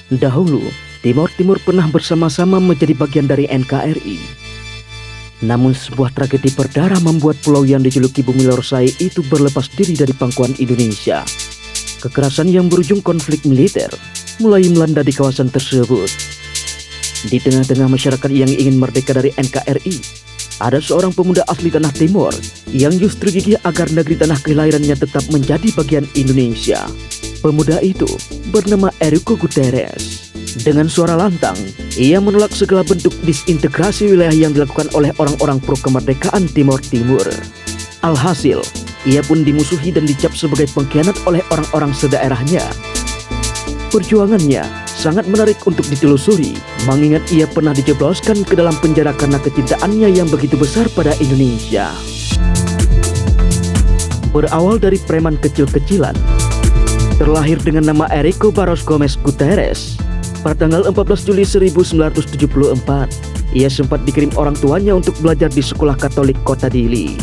Dahulu, Timor Timur pernah bersama-sama menjadi bagian dari NKRI. Namun sebuah tragedi berdarah membuat pulau yang dijuluki Bumi Lorsai itu berlepas diri dari pangkuan Indonesia. Kekerasan yang berujung konflik militer mulai melanda di kawasan tersebut. Di tengah-tengah masyarakat yang ingin merdeka dari NKRI, ada seorang pemuda asli tanah Timor yang justru gigih agar negeri tanah kelahirannya tetap menjadi bagian Indonesia. Pemuda itu bernama Errico Guterres. Dengan suara lantang, ia menolak segala bentuk disintegrasi wilayah yang dilakukan oleh orang-orang pro kemerdekaan Timor Timur. Alhasil, ia pun dimusuhi dan dicap sebagai pengkhianat oleh orang-orang sedaerahnya. Perjuangannya sangat menarik untuk ditelusuri, mengingat ia pernah dijebloskan ke dalam penjara karena kecintaannya yang begitu besar pada Indonesia. Berawal dari preman kecil-kecilan, terlahir dengan nama Errico Barros Gomes Guterres. Pada tanggal 14 Juli 1974, ia sempat dikirim orang tuanya untuk belajar di sekolah Katolik kota Dili.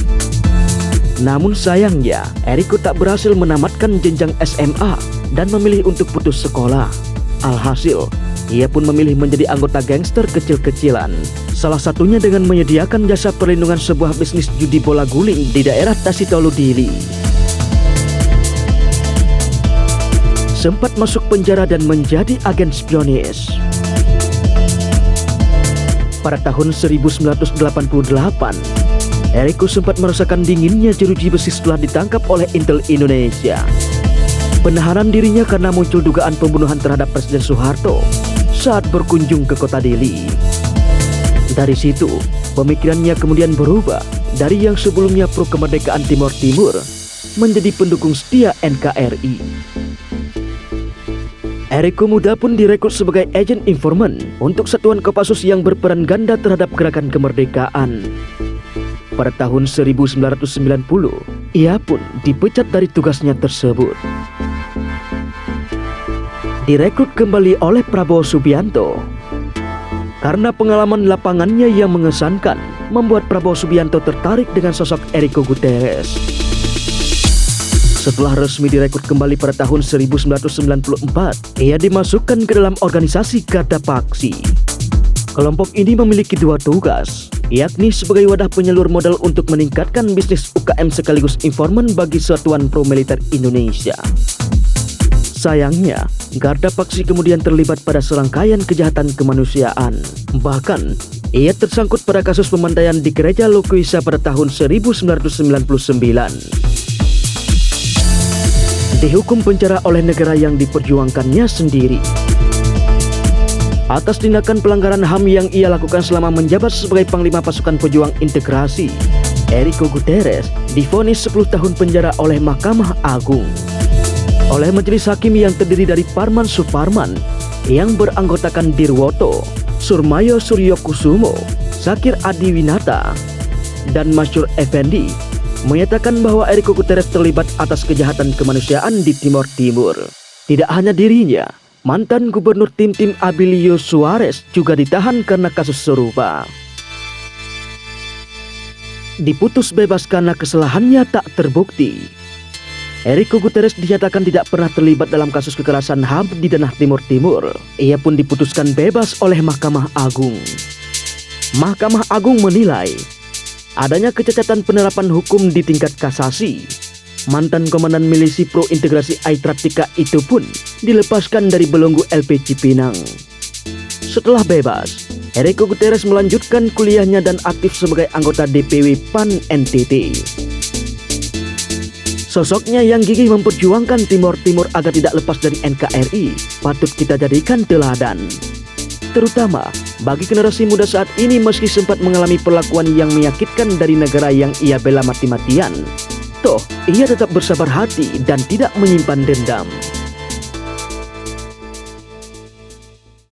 Namun sayangnya, Errico tak berhasil menamatkan jenjang SMA dan memilih untuk putus sekolah. Alhasil, ia pun memilih menjadi anggota gangster kecil-kecilan. Salah satunya dengan menyediakan jasa perlindungan sebuah bisnis judi bola guling di daerah Tasitolu Dili. Sempat masuk penjara dan menjadi agen spionis. Pada tahun 1988, Errico sempat merasakan dinginnya jeruji besi setelah ditangkap oleh Intel Indonesia. Penahanan dirinya karena muncul dugaan pembunuhan terhadap Presiden Soeharto saat berkunjung ke kota Dili. Dari situ, pemikirannya kemudian berubah dari yang sebelumnya pro kemerdekaan Timor Timur menjadi pendukung setia NKRI. Errico muda pun direkrut sebagai agen informan untuk satuan Kopassus yang berperan ganda terhadap gerakan kemerdekaan. Pada tahun 1990, ia pun dipecat dari tugasnya tersebut. Direkrut kembali oleh Prabowo Subianto. Karena pengalaman lapangannya yang mengesankan, membuat Prabowo Subianto tertarik dengan sosok Errico Guterres. Setelah resmi direkrut kembali pada tahun 1994, ia dimasukkan ke dalam organisasi Garda Paksi. Kelompok ini memiliki dua tugas, yakni sebagai wadah penyalur modal untuk meningkatkan bisnis UKM sekaligus informan bagi Satuan Pro Militer Indonesia. Sayangnya, Garda Paksi kemudian terlibat pada serangkaian kejahatan kemanusiaan. Bahkan, ia tersangkut pada kasus pembantaian di gereja Lokuisa pada tahun 1999. Dihukum penjara oleh negara yang diperjuangkannya sendiri. Atas tindakan pelanggaran HAM yang ia lakukan selama menjabat sebagai Panglima Pasukan Pejuang Integrasi, Errico Guterres divonis 10 tahun penjara oleh Mahkamah Agung. Oleh majelis hakim yang terdiri dari Parman Suparman yang beranggotakan Dirwoto, Surmayo Suryokusumo, Sakir Adiwinata, dan Masyur Effendi, menyatakan bahwa Errico Guterres terlibat atas kejahatan kemanusiaan di Timor Timur. Tidak hanya dirinya, mantan gubernur Tim Abilio Suarez juga ditahan karena kasus serupa. Diputus bebas karena kesalahannya tak terbukti. Errico Guterres dinyatakan tidak pernah terlibat dalam kasus kekerasan HAM di tanah Timor Timur. Ia pun diputuskan bebas oleh Mahkamah Agung. Mahkamah Agung menilai adanya kecacatan penerapan hukum di tingkat kasasi. Mantan komandan milisi pro integrasi Aitratika itu pun dilepaskan dari belenggu LP Cipinang. Setelah bebas, Errico Guterres melanjutkan kuliahnya dan aktif sebagai anggota DPW PAN NTT. Sosoknya yang gigih memperjuangkan Timor Timur agar tidak lepas dari NKRI patut kita jadikan teladan. Terutama bagi generasi muda saat ini meski sempat mengalami perlakuan yang menyakitkan dari negara yang ia bela mati-matian, toh ia tetap bersabar hati dan tidak menyimpan dendam.